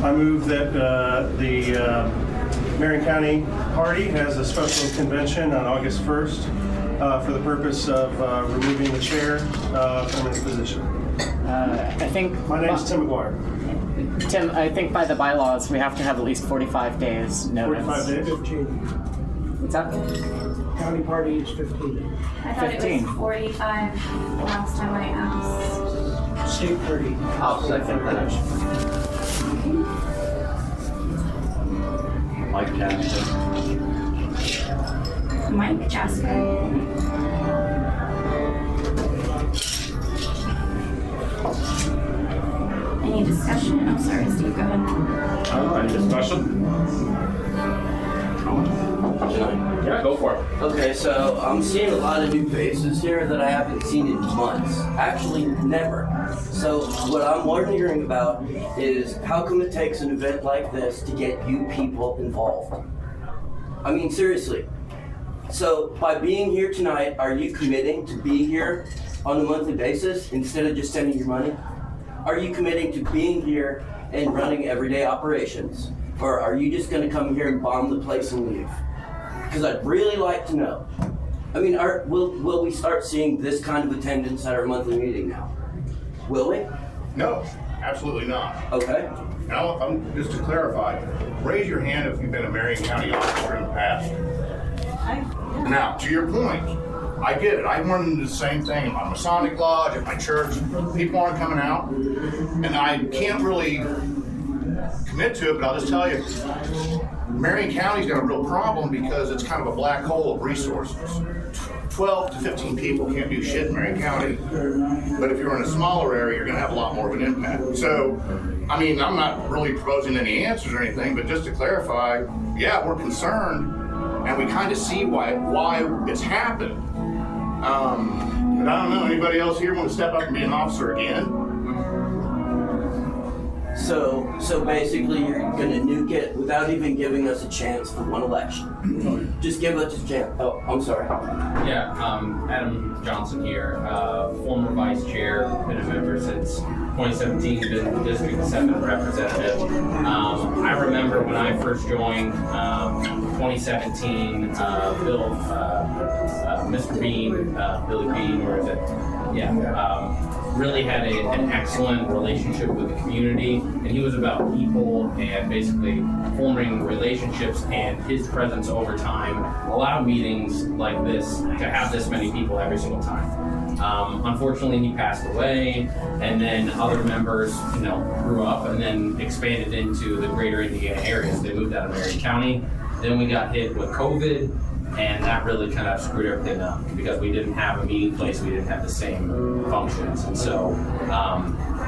I move that the Marion County Party has a special convention on August 1st for the purpose of removing the chair from his position. I think My name is Tim McGuire. Tim, I think by the bylaws we have to have at least 45 days notice. 45 days? 15. What's that? County party is 15. I thought 15. it was 45 last time I asked. State party. I'll second that. Mike Jackson. Mike Jasper. Any discussion? Oh, sorry, Steve, go ahead. Any discussion? Yeah, go for it. Okay, so I'm seeing a lot of new faces here that I haven't seen in months. Actually, never. So what I'm wondering about is how come it takes an event like this to get you people involved? I mean, seriously. So by being here tonight, are you committing to be here on a monthly basis instead of just sending your money? Are you committing to being here and running everyday operations? Or are you just going to come here and bomb the place and leave? Because I'd really like to know. I mean, will we start seeing this kind of attendance at our monthly meeting now? Will we? No, absolutely not. Okay. Now, just to clarify, raise your hand if you've been a Marion County officer in the past. Now, to your point, I get it. I run into the same thing in my Masonic lodge, at my church. People aren't coming out, and I can't really commit to it, but I'll just tell you, Marion County's got a real problem because it's kind of a black hole of resources. 12 to 15 people can't do shit in Marion County, but if you're in a smaller area, you're going to have a lot more of an impact. So, I mean, I'm not really proposing any answers or anything, but just to clarify, yeah, we're concerned, and we kind of see why it's happened. But I don't know, anybody else here want to step up and be an officer again? So basically you're going to nuke it without even giving us a chance for one election. Just give us a chance. Oh, I'm sorry. Yeah, Adam Johnson here, former vice chair, been a member since 2017, been District 7 representative. I remember when I first joined 2017, Mr. Bean, Billy Bean, or is it? Yeah. Really had an excellent relationship with the community, and he was about people and basically forming relationships, and his presence over time allowed meetings like this to have this many people every single time. Unfortunately, he passed away, and then other members, grew up and then expanded into the greater Indiana areas. They moved out of Marion County. Then we got hit with COVID, and that really kind of screwed everything up because we didn't have a meeting place, we didn't have the same functions. And so,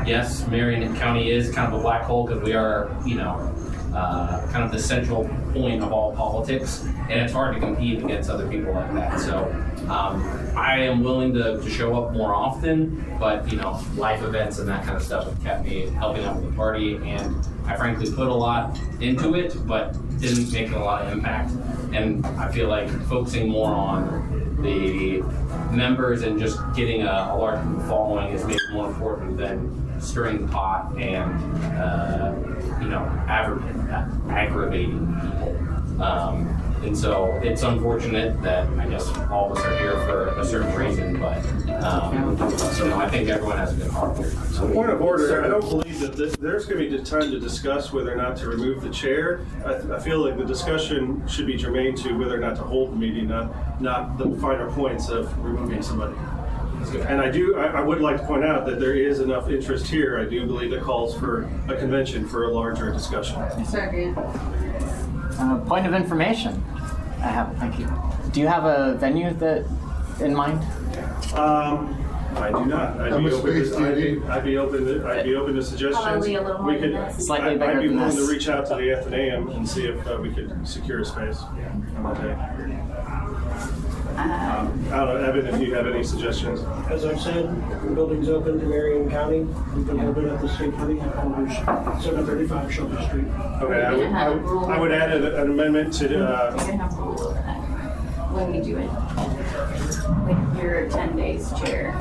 yes, Marion County is kind of a black hole because we are, kind of the central point of all politics, and it's hard to compete against other people like that. So I am willing to show up more often, but life events and that kind of stuff have kept me helping out with the party, and I frankly put a lot into it, but didn't make a lot of impact. And I feel like focusing more on the members and just getting a large following is maybe more important than stirring the pot and aggravating people. And so it's unfortunate that I guess all of us are here for a certain reason, but I think everyone has a good heart here. So point of order, I don't believe that there's going to be time to discuss whether or not to remove the chair. I feel like the discussion should be germane to whether or not to hold the meeting, not the finer points of removing somebody. And I would like to point out that there is enough interest here. I do believe that calls for a convention for a larger discussion. Second. Point of information. I have it, thank you. Do you have a venue in mind? I do not. I'd be open to suggestions. Probably a little more than this. Slightly bigger I'd be than willing this. to reach out to the Athenaeum and see if we could secure a space on that day. I don't know, Evan, if you have any suggestions. As I've said, the building's open to Marion County. We can hold it at the state party headquarters, 735 Shelby Street. Okay, I would add an amendment to. You're gonna have to rule that when we do it. Like your 10 days chair.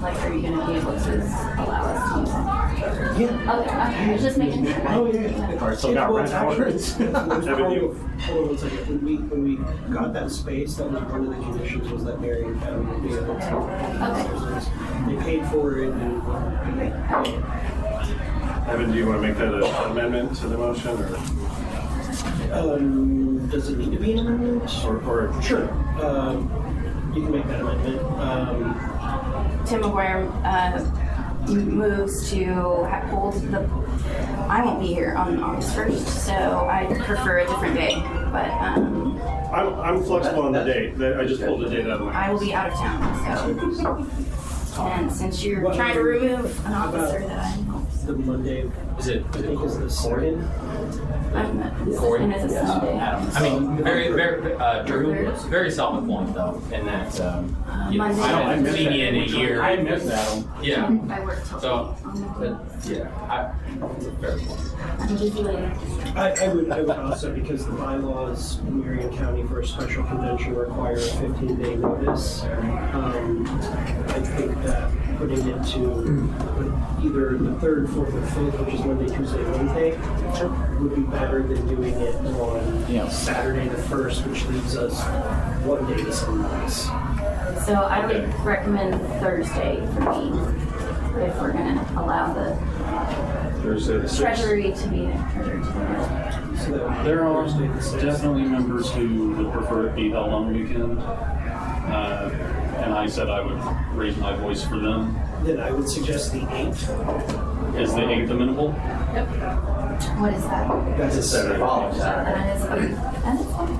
Like, are you gonna be able to allow us to use it? Yeah. Okay, I was just making sure. Oh, yeah. Or still got rent hours. Hold on 1 second. When we got that space, that was one of the conditions was that Marion County would be able to. They paid for it and. Evan, do you want to make that an amendment to the motion, Does it need to be an amendment? or Sure. You can make that amendment. Tim McGuire moves to hold the. I won't be here on August 1st, so I prefer a different day. But I'm flexible on the date. I just pulled the date out of my. I will be out of town, so. And since you're trying to remove an officer that I'm. The Monday, Is it I think is the second. And it's a Sunday. I mean, Drew, very self-employed though, in that, you know, Monday. I haven't seen you in a year. I missed Adam. Yeah, I work till so, 8 on the it's a fair point. I'm busy later. I would also, because the bylaws in Marion County for a special convention require a 15-day notice. I think that putting it to either the 3rd, 4th, or 5th, which is Monday, Tuesday, Wednesday, would be better than doing it on Saturday the 1st, which leaves us 1 day to summarize. So I would recommend Thursday for me, if we're gonna allow the Thursday the 6th. treasury to be there. So that would be There are Thursday the 6th. definitely members who would prefer it be held on the weekend. And I said I would raise my voice for them. Then I would suggest the 8th. Is the 8th amenable? What is that? That's a Saturday. That is, okay. That is fine.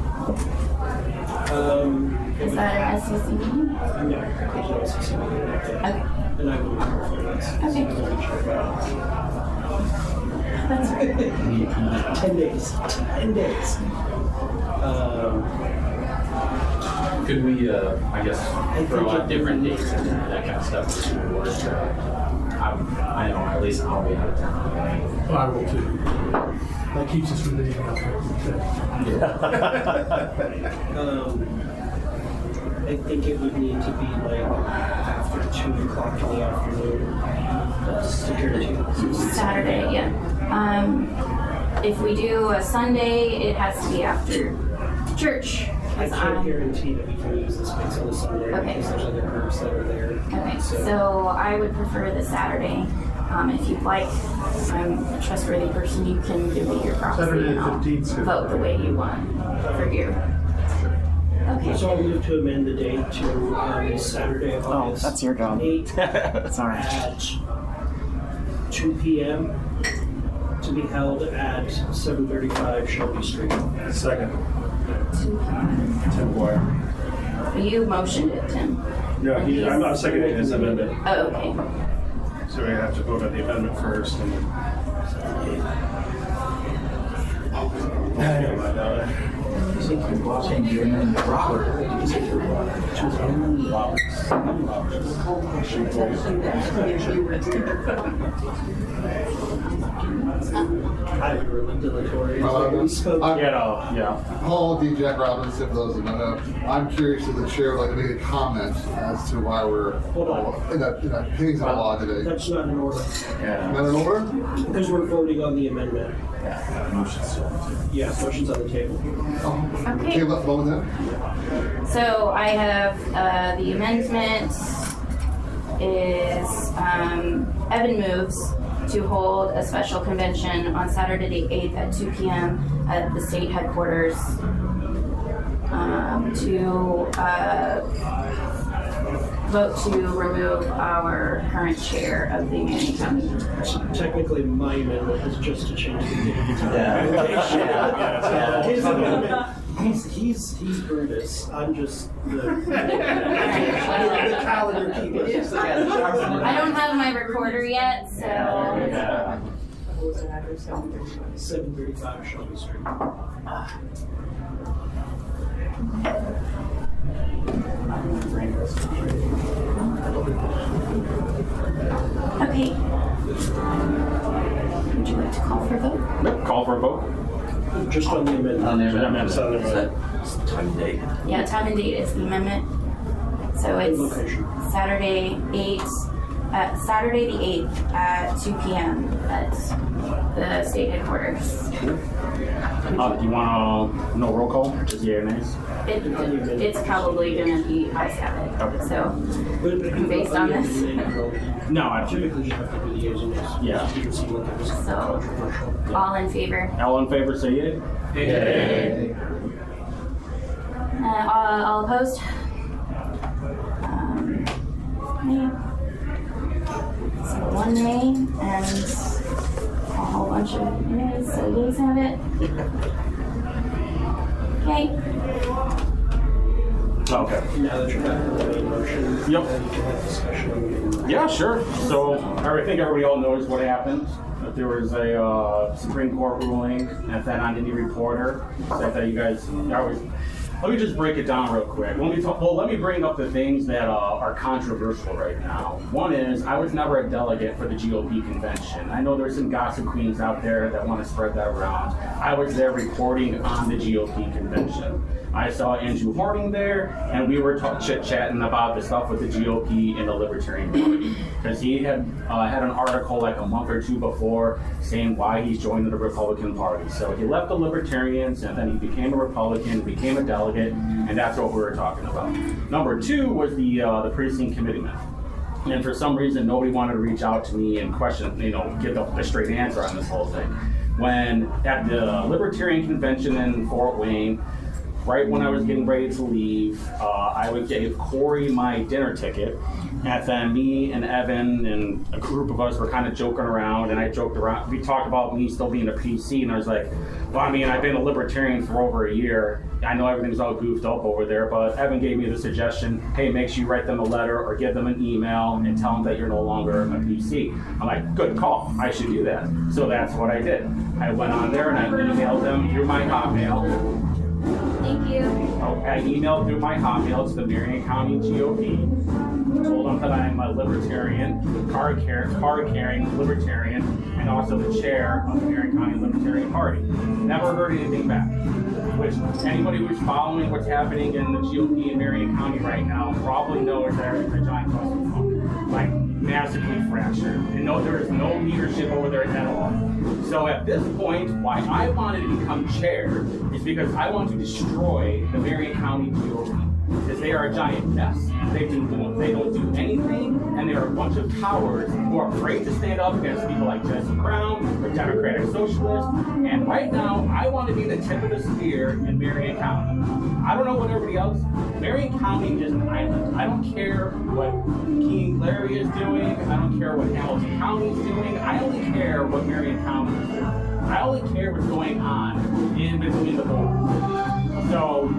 Is that an SEC meeting? No, there's no SEC meeting like that. Okay, And I would prefer that. Okay. that's right. 10 days. 10 days. Could we, I guess, throw out different dates and that kind of stuff? I know, at least I'll be out of town. I will too. That keeps us from being out I think it would need to be like after 2 o'clock in the afternoon. That's security. Saturday, yeah. If we do a Sunday, it has to be after church. I can't guarantee that we can use the space on a Sunday Okay. because there's other groups that are there. Okay, so I would prefer the Saturday. If you'd like, I'm a trustworthy person, you can give me your proxy Saturday and the I'll 15th 's good. vote the way you want for your. Okay. So I'll move to amend the date to Saturday, Oh, August that's your job. 8th Sorry. at 2 p.m. to be held at 735 Shelby Street. Second. Tim Boyer. You motioned it, Tim. No, I'm not seconding his amendment. Oh, okay. So we have to vote on the amendment first and then. I know about that. Highly dilatory. We spoke. Paul D. Jack Robbins, if those that don't know. I'm curious if the chair would like to make a comment as to why we're Hold on. in that hearings on law today. That's not in order. Not in order? Because we're voting on the amendment. Yeah, motion's on the table. Okay. Okay, let's vote then. So I have the amendment is Evan moves to hold a special convention on Saturday the 8th at 2 p.m. at the state headquarters to vote to remove our current chair of the Marion County. Technically, my amendment is just to change the date. Yeah. His amendment, he's Brutus. I'm just the calendar keeper. I don't have my recorder yet, so. What was the address? 735 Shelby Street. Okay. Would you like to call for a vote? Call for a vote. Just on the amendment. Is that time and date? Yeah, time and date is the amendment. So it's Location. Saturday 8 Saturday the 8th at 2 p.m. at the state headquarters. Do you want no roll call? Just yeah or nays? It's probably going to be ayes have it. Okay. So, based on this. No, I don't. Typically, you have to do the yeas and nays. Yeah. You can see what was So, controversial. all in favor? All in favor, say yay. Yay. All opposed? Nay. So one nay and a whole bunch of nays, so yeas have it. Okay. Okay. Now that you're back to the main motion, Yep. you can have discussion. Yeah, sure. So I think everybody all knows what happened. That there was a Supreme Court ruling, and then on Indy Reporter, said that you guys always. Let me just break it down real quick. Let me bring up the things that are controversial right now. One is, I was never a delegate for the GOP convention. I know there's some gossip queens out there that want to spread that around. I was there reporting on the GOP convention. I saw Andrew Horning there, and we were chit-chatting about the stuff with the GOP and the Libertarian Party. Because he had had an article like a month or two before saying why he's joining the Republican Party. So he left the Libertarians, and then he became a Republican, became a delegate, and that's what we were talking about. Number two was the precinct committeeman. And for some reason, nobody wanted to reach out to me and question, get the straight answer on this whole thing. When at the Libertarian Convention in Fort Wayne, right when I was getting ready to leave, I would give Corey my dinner ticket, and then me and Evan and a group of us were kind of joking around, and I joked around. We talked about me still being a PC, and I was like, well, I mean, I've been a Libertarian for over a year. I know everything's all goofed up over there, but Evan gave me the suggestion, hey, make sure you write them a letter or give them an email and tell them that you're no longer a PC. I'm like, good call, I should do that. So that's what I did. I went on there and I emailed them through my Hotmail. Thank you. I emailed through my Hotmail to the Marion County GOP, told them that I'm a Libertarian, card-carrying Libertarian, and also the chair of the Marion County Libertarian Party. Never heard anything back. Which anybody who's following what's happening in the GOP in Marion County right now probably knows that it's a giant clusterfuck, like massively fractured, and there is no leadership over there at all. So at this point, why I wanted to become chair is because I want to destroy the Marion County GOP. Because they are a giant mess. They don't do anything, and they are a bunch of cowards who are afraid to stand up against people like Jesse Brown or Democratic Socialists. And right now, I want to be the tip of the spear in Marion County. I don't know what everybody else. Marion County is an island. I don't care what King Larry is doing. I don't care what Hamilton County is doing. I only care what Marion County is doing. I only care what's going on in between the borders. So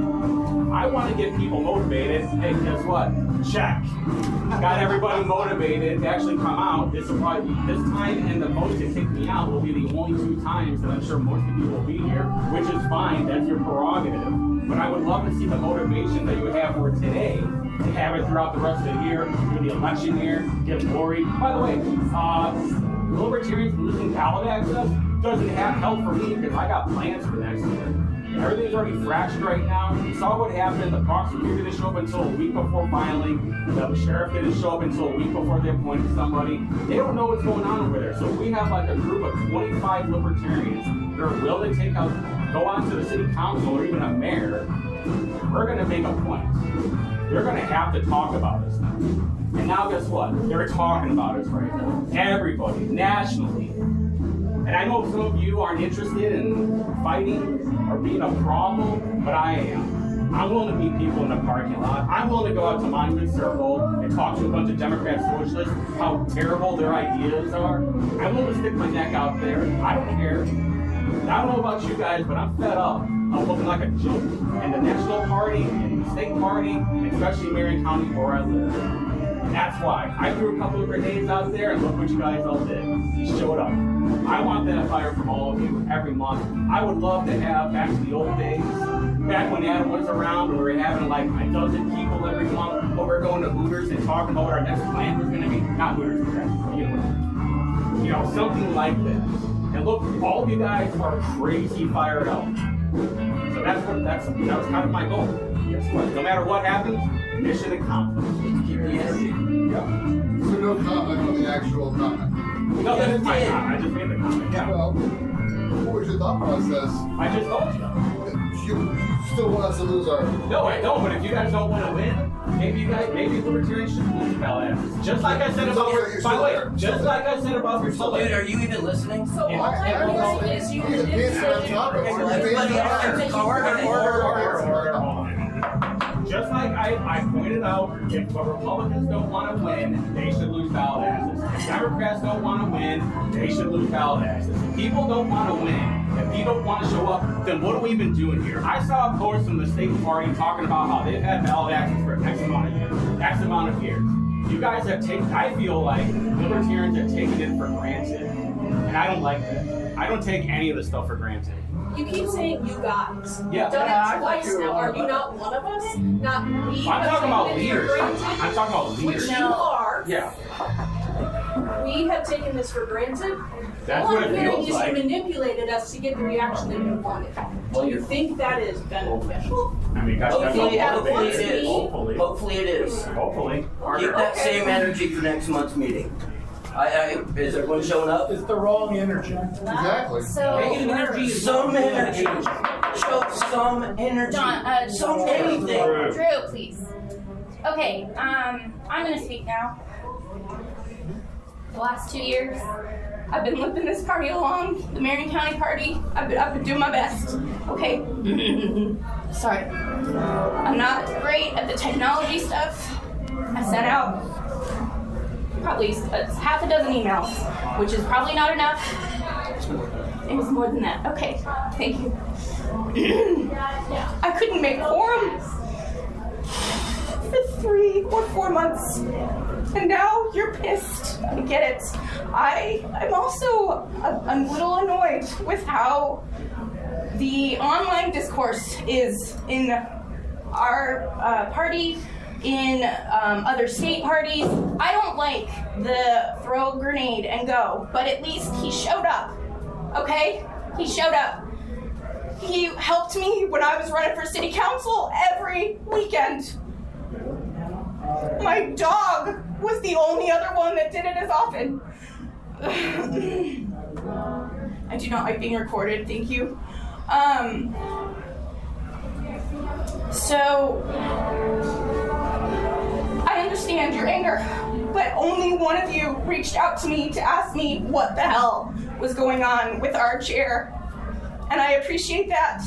I want to get people motivated. Hey, guess what? Check. Got everybody motivated to actually come out. This time and the vote to kick me out will be the only 2 times that I'm sure most of you will be here, which is fine. That's your prerogative. But I would love to see the motivation that you have for today to have it throughout the rest of the year, through the election year, get glory. By the way, the Libertarians losing ballot access doesn't have help for me because I got plans for next year. Everything's already fractured right now. You saw what happened. The prosecutor didn't show up until a week before filing. The sheriff didn't show up until a week before they appointed somebody. They don't know what's going on over there. So we have like a group of 25 Libertarians that are willing to go on to the city council or even a mayor. We're going to make a point. They're going to have to talk about us now. And now guess what? They're talking about us right now. Everybody, nationally. And I know some of you aren't interested in fighting or being a problem, but I am. I'm willing to meet people in the parking lot. I'm willing to go out to Monument Circle and talk to a bunch of Democrat socialists how terrible their ideas are. I'm willing to stick my neck out there. I don't care. And I don't know about you guys, but I'm fed up of looking like a joke in the national party, in the state party, and especially Marion County where I live. And that's why I threw a couple of grenades out there, and look what you guys all did. You showed up. I want that fire from all of you every month. I would love to have back to the old days, back when Adam was around, when we were having like a dozen people every month, but we're going to Hooters and talking about what our next plan was going to be. Not Hooters, something like that. And look, all of you guys are crazy fired up. So that was kind of my goal. Guess what? No matter what happens, mission accomplished. Keep the energy. Yep. So no no comment on the actual comment. No, that's my comment. I just made the comment. Yeah. Well, what was your thought process? I just told you. You still want us to lose our... No, I don't. But if you guys don't want to win, maybe libertarians should lose ballot. Just like I said about your. By the way, just like I said about your public. Dude, are you even listening? So all I'm saying is you did say Just like I pointed out, if the Republicans don't want to win, they should lose ballot access. If Democrats don't want to win, they should lose ballot access. If people don't want to win, if people don't want to show up, then what are we even doing here? I saw a post from the state party talking about how they've had ballot access for X amount of years. You guys have taken, I feel like libertarians have taken it for granted. And I don't like that. I don't take any of this stuff for granted. You keep saying you guys. Yeah. You've done it twice now. Are you not one of us? Not we. I'm talking about taken it for leaders. granted, I'm talking about leaders. Which you are. Yeah. We have taken this for granted. That's All what I'm it hearing feels is like. you manipulated us to get the reaction that you wanted. Do you think that is beneficial? I mean, that's Hopefully what it is. is. Hopefully. Hopefully it is. Hopefully. Keep that same energy for next month's meeting. Is everyone showing up? It's the wrong energy. Exactly. Negative energy is Some energy. Show some energy. John, Some anything. Drew, please. Okay, I'm gonna speak now. The last 2 years, I've been limping this party along, the Marion County party. I've been doing my best, okay? Sorry. I'm not great at the technology stuff. I sent out probably half a dozen emails, which is probably not enough. It was more than that. Okay, thank you. I couldn't make quorum for 3 or 4 months, and now you're pissed. I get it. I'm also a little annoyed with how the online discourse is in our party, in other state parties. I don't like the throw a grenade and go, but at least he showed up, okay? He showed up. He helped me when I was running for city council every weekend. My dog was the only other one that did it as often. I do not like being recorded, thank you. So, I understand your anger, but only one of you reached out to me to ask me what the hell was going on with our chair, and I appreciate that.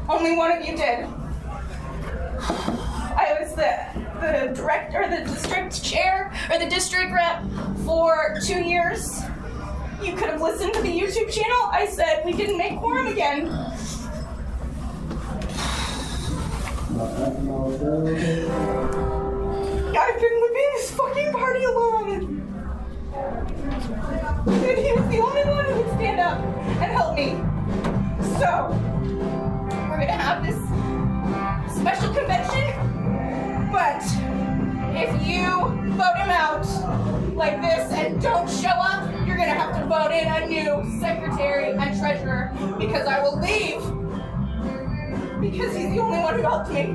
Only one of you did. I was the director, the district chair, or the district rep for 2 years. You could have listened to the YouTube channel. I said we didn't make quorum again. I've been living this fucking party alone. And he was the only one who would stand up and help me. So, we're gonna have this special convention, but if you vote him out like this and don't show up, you're gonna have to vote in a new secretary and treasurer, because I will leave because he's the only one who helped me.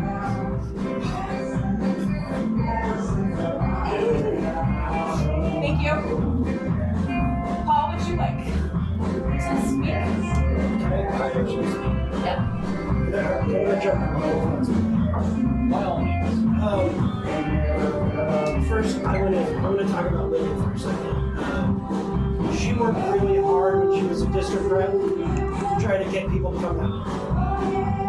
Thank you. Paul, would you like to speak? Yeah. By all means. First, I want to talk about Lily for a second. She worked really hard when she was a district rep to try to get people to come out.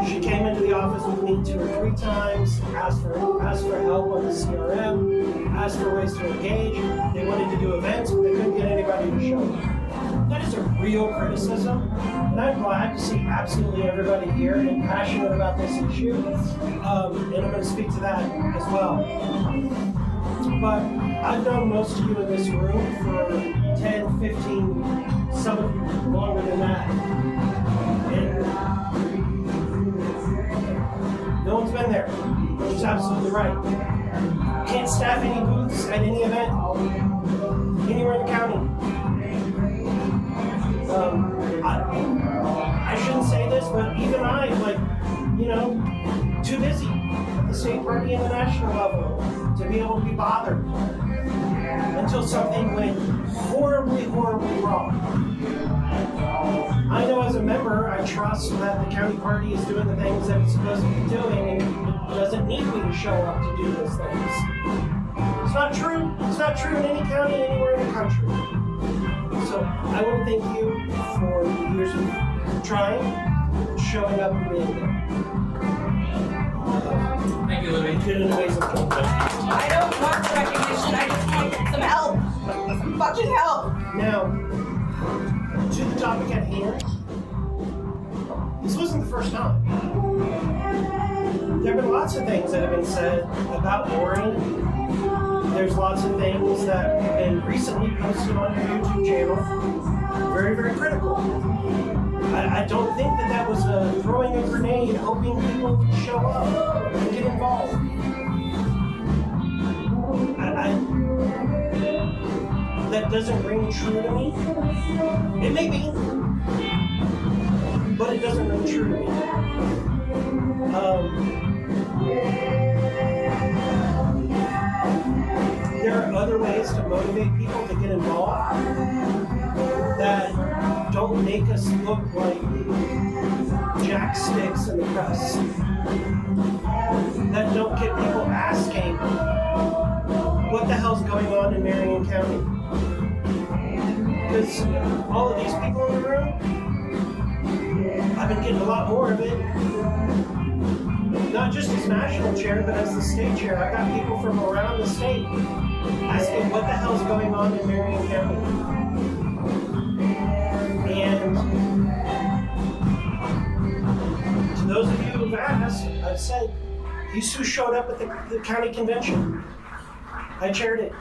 She came into the office with me 2 or 3 times, asked for help on the CRM, asked for ways to engage. They wanted to do events, but they couldn't get anybody to show up. That is a real criticism, and I'm glad to see absolutely everybody here and passionate about this issue, and I'm going to speak to that as well. But I've known most of you in this room for 10, 15, some of you longer than that. And no one's been there, which is absolutely right. Can't staff any booths at any event anywhere in the county. I shouldn't say this, but even I, too busy at the state party and the national level to be able to be bothered until something went horribly, horribly wrong. I know as a member, I trust that the county party is doing the things that it's supposed to be doing and it doesn't need me to show up to do those things. It's not true. It's not true in any county anywhere in the country. So I want to thank you for the years of trying, showing up and being there. Thank you, Libby. You did an amazing job. I don't want recognition. I just want some help. Some fucking help. Now, to the topic at hand, this wasn't the first time. There have been lots of things that have been said about Marion. There's lots of things that have been recently posted on your YouTube channel. Very, very critical. I don't think that was throwing a grenade, hoping people would show up and get involved. That doesn't ring true to me. It may be, but it doesn't ring true to me. There are other ways to motivate people to get involved that don't make us look like jacksticks in the press. That don't get people asking, what the hell's going on in Marion County? Because all of these people in the room, I've been getting a lot more of it. Not just as national chair, but as the state chair. I got people from around the state asking what the hell's going on in Marion County. And to those of you who've asked, I've said, these who showed up at the county convention, I chaired it.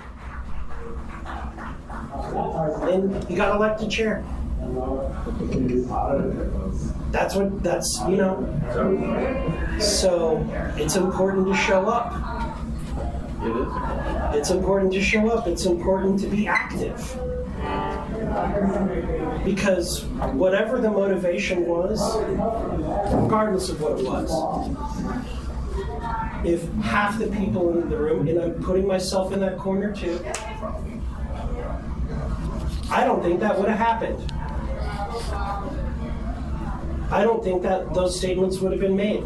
And you got elected chair. That's, you know. So it's important to show up. It is. It's important to show up. It's important to be active. Because whatever the motivation was, regardless of what it was, if half the people in the room, and I'm putting myself in that corner too, I don't think that would have happened. I don't think that those statements would have been made.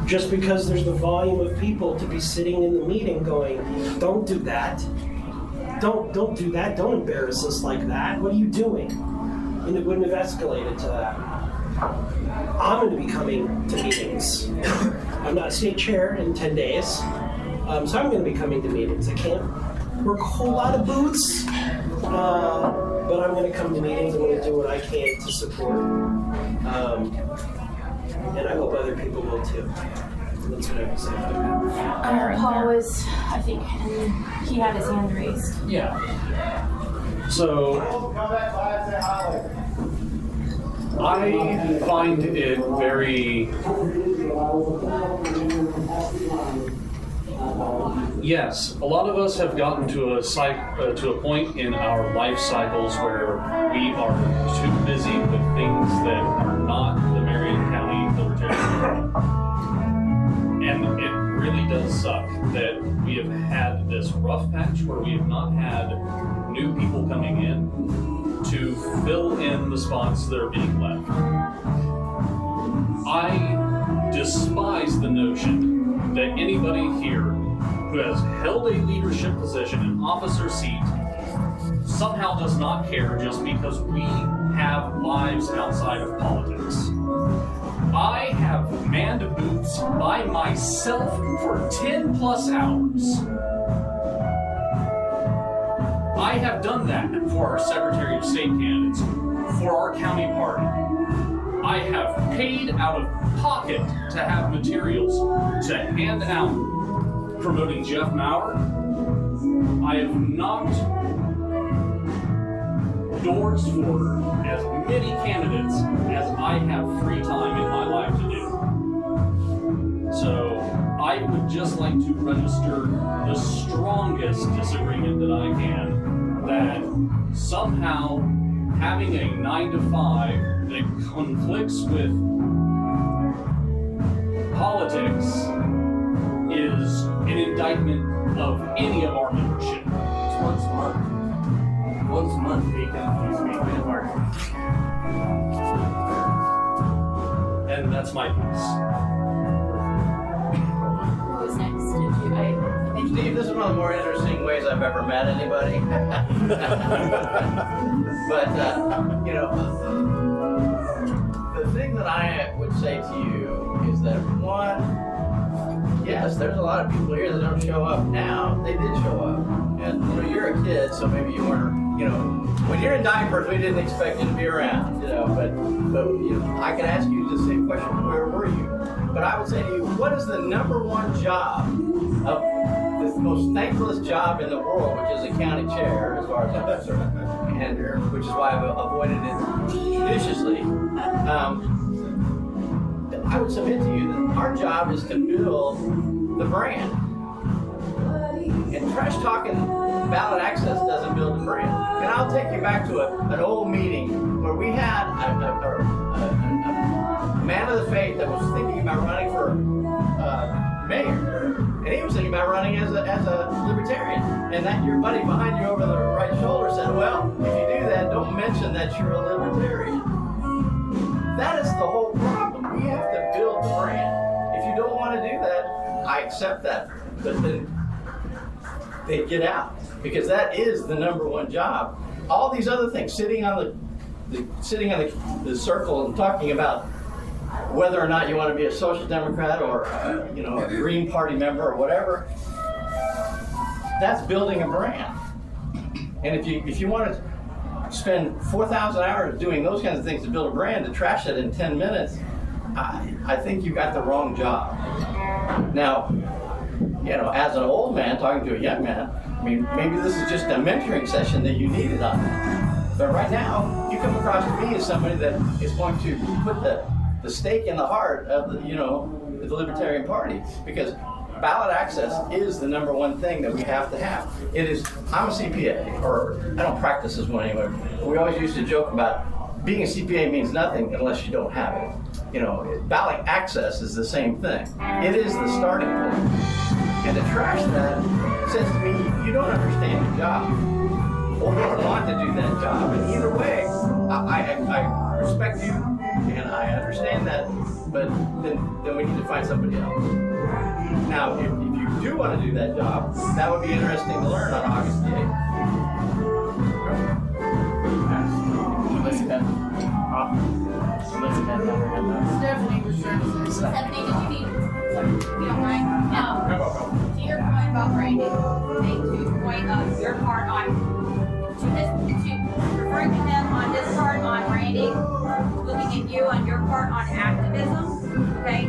Just because there's the volume of people to be sitting in the meeting going, don't do that. Don't do that. Don't embarrass us like that. What are you doing? And it wouldn't have escalated to that. I'm going to be coming to meetings. I'm not state chair in 10 days. So I'm going to be coming to meetings. I can't work a whole lot of boots. But I'm going to come to meetings. I'm going to do what I can to support. And I hope other people will too. That's what I have to say about that. Paul was, I think, he had his hand raised. Yeah. So I find it very, yes, a lot of us have gotten to a point in our life cycles where we are too busy with things that are not the Marion County Libertarian. And it really does suck that we have had this rough patch where we have not had new people coming in to fill in the spots that are being left. I despise the notion that anybody here who has held a leadership position, an officer seat, somehow does not care just because we have lives outside of politics. I have manned booths by myself for 10 plus hours. I have done that for our Secretary of State candidates, for our county party. I have paid out of pocket to have materials to hand out promoting Jeff Maurer. I have knocked doors for as many candidates as I have free time in my life to do. So I would just like to register the strongest disagreement that I can that somehow having a 9 to 5 that conflicts with politics is an indictment of any of our membership. It's once a month. Once a month. And that's my piece. Who's next? Steve, this is one of the more interesting ways I've ever met anybody. But, the thing that I would say to you is that, one, yes, there's a lot of people here that don't show up now. They did show up. And, you're a kid, so maybe you weren't, when you're in diapers, we didn't expect you to be around, but I can ask you the same question, where were you? But I would say to you, what is the number one job of the most thankless job in the world, which is a county chair, as far as I'm concerned, and which is why I've avoided it judiciously. I would submit to you that our job is to build the brand. And trash talking ballot access doesn't build the brand. And I'll take you back to an old meeting where we had a man of the faith that was thinking about running for mayor. And he was thinking about running as a libertarian. And that your buddy behind you over the right shoulder said, well, if you do that, don't mention that you're a libertarian. That is the whole problem. We have to build the brand. If you don't want to do that, I accept that. But then they get out, because that is the number one job. All these other things, sitting on the circle and talking about whether or not you want to be a social democrat or a Green Party member or whatever, that's building a brand. And if you want to spend 4,000 hours doing those kinds of things to build a brand, to trash it in 10 minutes, I think you got the wrong job. Now, as an old man talking to a young man, maybe this is just a mentoring session that you needed on that. But right now, you come across to me as somebody that is going to put the stake in the heart of the Libertarian Party, because ballot access is the number one thing that we have to have. I'm a CPA, or I don't practice as one anyway. We always used to joke about being a CPA means nothing unless you don't have it. Ballot access is the same thing. It is the starting point. And to trash that says to me, you don't understand your job, or don't want to do that job. And either way, I respect you, and I understand that, but then we need to find somebody else. Now, if you do want to do that job, that would be interesting to learn on August the 8th. Stephanie was trying to say something. Stephanie, did you need, if you don't mind? To your point about branding, to the point of your part on, to referring to him on his part on branding, looking at you on your part on activism, okay?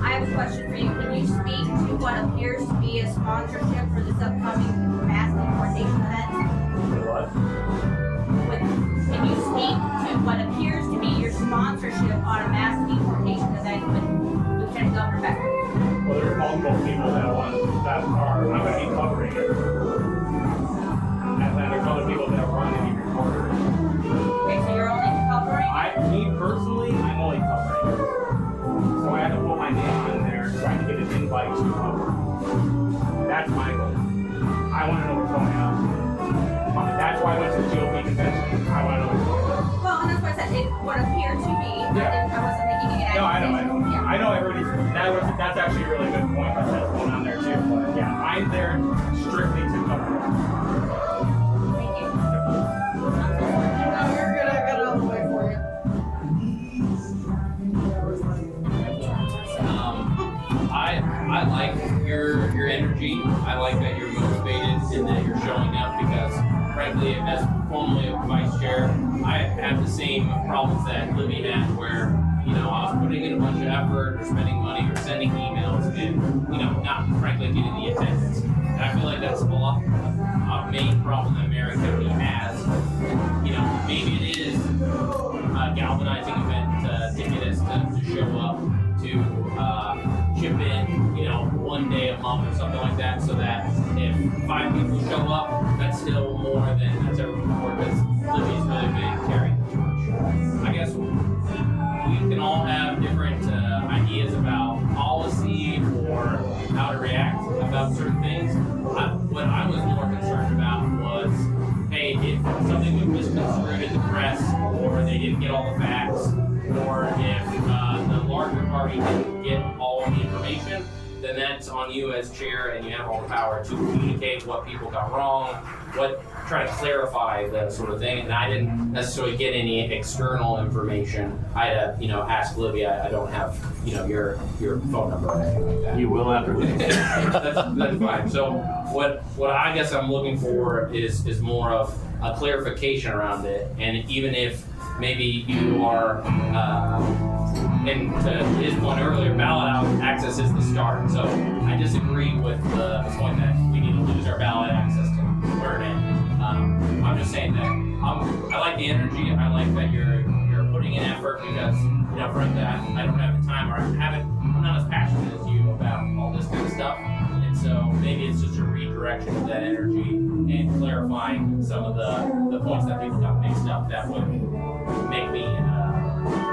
I have a question for you. Can you speak to what appears to be a sponsorship for this upcoming mass deportation event? What? Can you speak to what appears to be your sponsorship on a mass deportation event with Lieutenant Governor Becker? Well, there's multiple people that are going to be covering it. And then there's other people that run and be reporters. Okay, so you're only covering it? Me personally, I'm only covering it. So I have to put my name on there, trying to get an invite to cover. That's my goal. I want to know what's going on. That's why I went to the GOP convention. I want to know what's going on. Well, and that's why I said it would appear to be. Yeah. I wasn't making an No, I know. accusation. I know everybody's. That's actually a really good point that's going on there too. But yeah, I'm there strictly to cover it. Thank you. No, you're good. I got it all the way for you. I like your energy. I like that you're motivated and that you're showing up, because frankly, as formerly a vice chair, I have the same problems that Libby had, where I was putting in a bunch of effort or spending money or sending emails and not frankly getting the attendance. And I feel like that's a main problem that Marion County has. Maybe it is a galvanizing event to get us to show up, to chip in, one day a month or something like that, so that if 5 people show up, that's still more than that's ever before, because Libby's really been carrying the torch. I guess we can all have different ideas about policy in the press, or they didn't get all the facts, or if the larger party didn't get all of the information, then that's on you as chair, and you have all the power to communicate what people got wrong, try to clarify the sort of thing. And I didn't necessarily get any external information. I had to, ask Olivia. I don't have, your phone number or anything like that. You will after this. That's fine. So what I guess I'm looking for is more of a clarification around it. And even if maybe you are, and to his point earlier, ballot access is the start. So I disagree with the point that we need to lose our ballot access to learn it. I'm just saying that I like the energy. I like that you're putting in effort because, for that, I don't have the time, or I'm not as passionate as you about all this kind of stuff. And so maybe it's just a redirection of that energy and clarifying some of the points that people got mixed up that would make me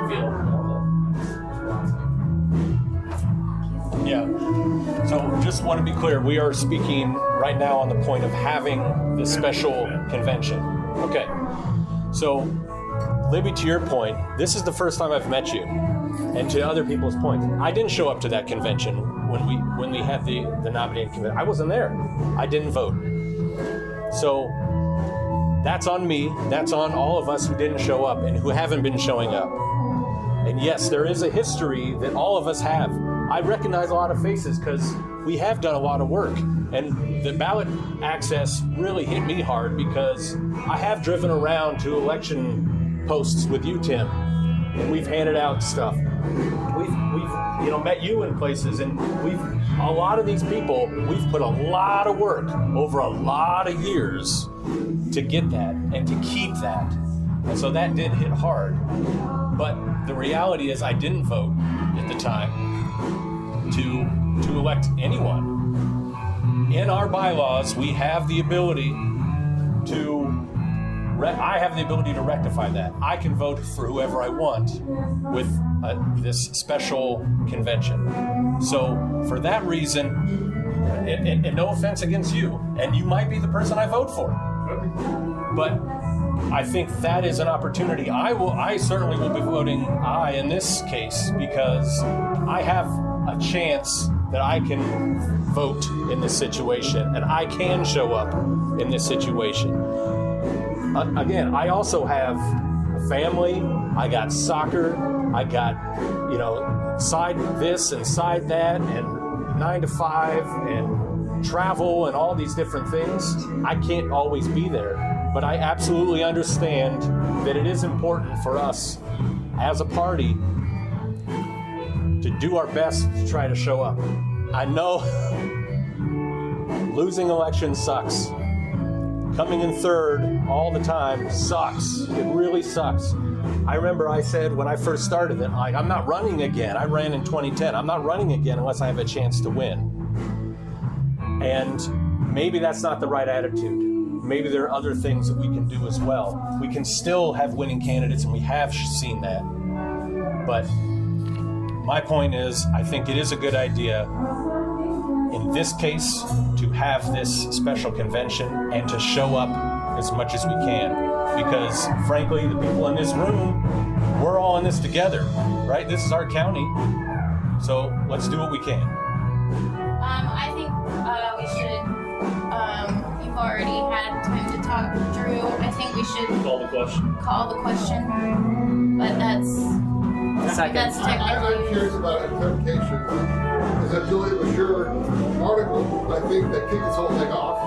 feel normal. Yeah. So just want to be clear, we are speaking right now on the point of having this special convention. Okay. So, Libby, to your point, this is the first time I've met you. And to other people's points, I didn't show up to that convention when we had the nominating convention. I wasn't there. I didn't vote. So that's on me. That's on all of us who didn't show up and who haven't been showing up. And yes, there is a history that all of us have. I recognize a lot of faces because we have done a lot of work. And the ballot access really hit me hard because I have driven around to election posts with you, Tim, and we've handed out stuff. We've met you in places, and a lot of these people, we've put a lot of work over a lot of years to get that and to keep that. And so that did hit hard. But the reality is I didn't vote at the time to elect anyone. In our bylaws, we have the ability I have the ability to rectify that. I can vote for whoever I want with this special convention. So for that reason, and no offense against you, and you might be the person I vote for, but I think that is an opportunity. I certainly will be voting aye in this case because I have a chance that I can vote in this situation and I can show up in this situation. Again, I also have a family, I got soccer, I got, side this and side that, and 9 to 5, and travel, and all these different things. I can't always be there, but I absolutely understand that it is important for us as a party to do our best to try to show up. I know losing elections sucks. Coming in third all the time sucks. It really sucks. I remember I said when I first started that I'm not running again. I ran in 2010. I'm not running again unless I have a chance to win. And maybe that's not the right attitude. Maybe there are other things that we can do as well. We can still have winning candidates, and we have seen that. But my point is, I think it is a good idea in this case to have this special convention and to show up as much as we can. Because frankly, the people in this room, we're all in this together, right? This is our county. So let's do what we can. I think we should, you've already had time to talk, Drew. I think we should Call the question. But that's technically. I'm curious about a clarification. Because I feel it was your article, I think, that kicked this whole thing off.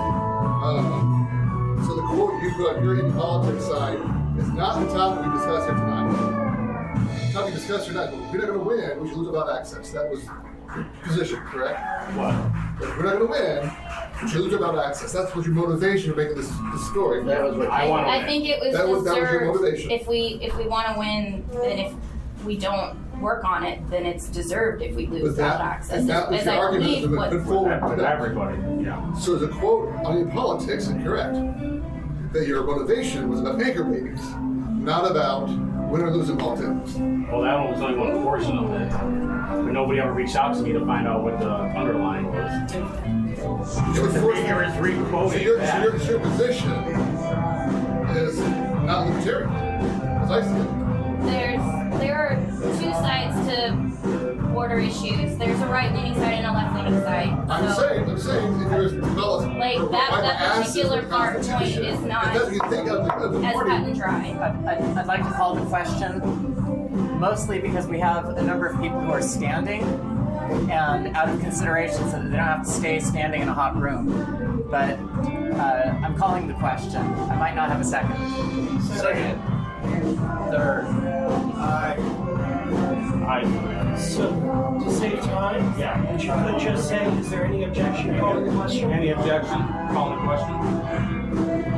So the quote you put on your Indy Politics side is not the topic we discussed here tonight. The topic we discussed here tonight, but if we're not going to win, we should lose about access. That was your position, correct? What? If we're not going to win, we should lose about access. That's what your motivation for making this story. That was what I think it was that was your motivation. If we want to win, then if we don't work on it, then it's deserved if we lose ballot access. And that was the argument that was put forward. With everybody, yeah. So the quote on Indy Politics is correct. That your motivation was about anchor babies, not about win or lose in politics. Well, that one was only one portion of it. But nobody ever reached out to me to find out what the underlying was. Your position is not libertarian, as I see it. There are two sides to border issues. There's a right-leaning side and a left-leaning side. I'm saying, if there's developed Like that particular point is not as cut and dry. I'd like to call the question, mostly because we have a number of people who are standing, and out of consideration so that they don't have to stay standing in a hot room. But I'm calling the question. I might not have a second. Second. Third. So, to save time, you could just say, is there any objection to calling the question? Any objection? Calling the question?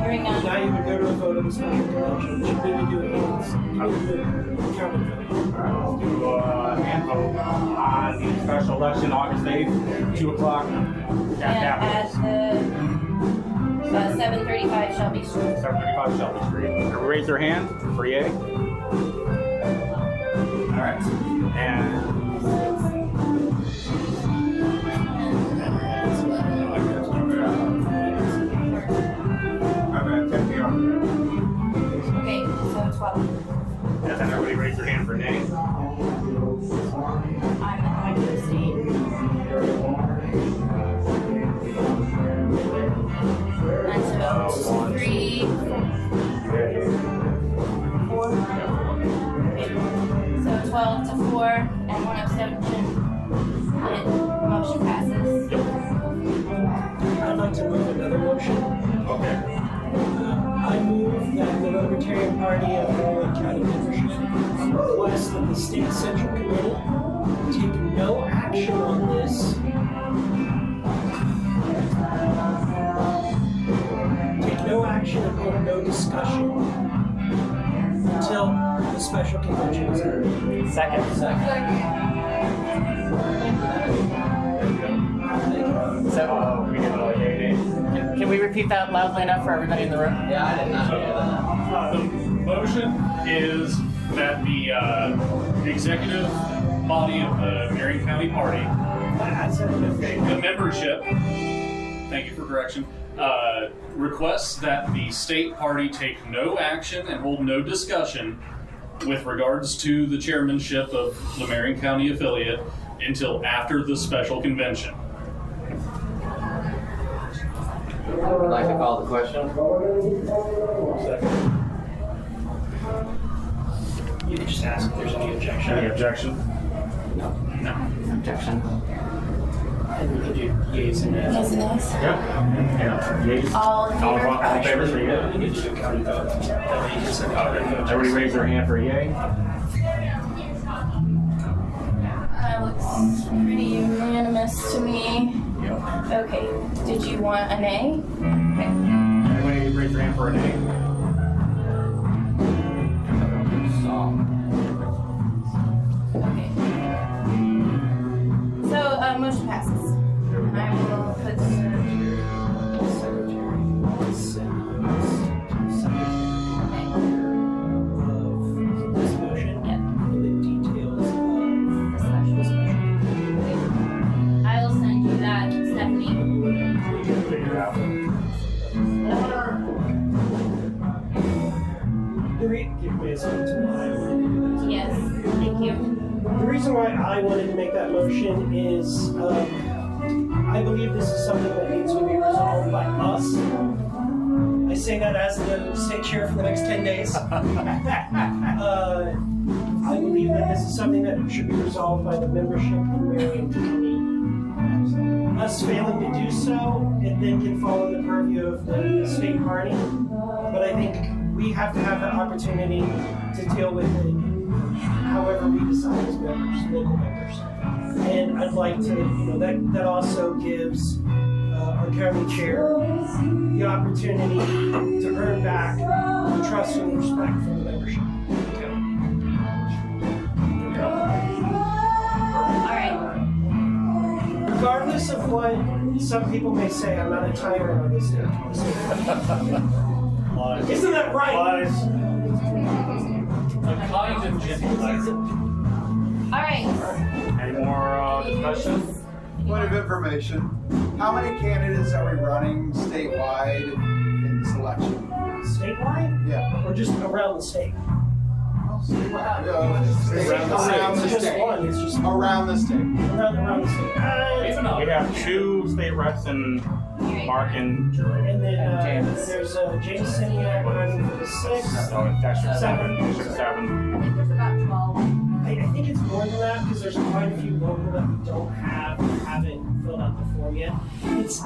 Hearing none. Now you would go to a vote on the special convention, which you need to do it once. County vote. Let's do a hand vote on the special election, August 8th, 2 o'clock. At the 735 Shelby Street. 735 Shelby Street. Raise your hand for yay. All right. And Okay, so 12. and then everybody raise their hand for nay. I'm going to abstain. And so 3, 4. So 12 to 4 and 1 abstention. The motion passes. I'd like to move another motion. Okay. I move that the Libertarian Party of Marion County membership request that the State Central Committee take no action on this and hold no discussion until the special convention is over. Second. So, We did a yay nay. can we repeat that loudly enough for everybody in the room? Yeah, I did not hear that. The motion is that the executive body of the Marion County Party, the membership, thank you for correction, requests that the state party take no action and hold no discussion with regards to the chairmanship of the Marion County affiliate until after the special convention. I'd like to call the question. You can just ask if there's any objection. Any objection? No. Objection. And we can do yeas and nays. Yes, it is. Yep. Yeah. Yeas. All in favor? All in favor, say yay. You need to do a county vote. That way you can send out a vote. Everybody raise their hand for yay. Looks pretty unanimous to me. Yep. Okay, did you want a nay? Okay. Everybody raise their hand for a nay. Okay. So, motion passes. And I will put This motion and the details of the special. I will send you that, Stephanie. Figure it out. Give me a second to why I wanted to do this. Yes, thank you. The reason why I wanted to make that motion is I believe this is something that needs to be resolved by us. I say that as the state chair for the next 10 days. I believe that this is something that should be resolved by the membership in Marion County. Us failing to do so, it then can fall in the purview of the state party. But I think we have to have the opportunity to deal with it however we decide as members, local members. And I'd like to, that also gives our county chair the opportunity to earn back the trust and respect from the membership. All right. Regardless of what some people may say, I'm not a tyrant on this day. Isn't that right? A kind and gentle letter. All right. Any more discussion? Point of information. How many candidates are we running statewide in this election? statewide? Yeah. Or just around the state? Around the Just state. one, it's just Around the state. around the state. We have 2 state reps in Mark and And then James. there's James Siniak running for the 6th. oh, District 7. District 7. I think there's about 12. I think it's more than that because there's quite a few local that we don't have, haven't filled out the form yet. It's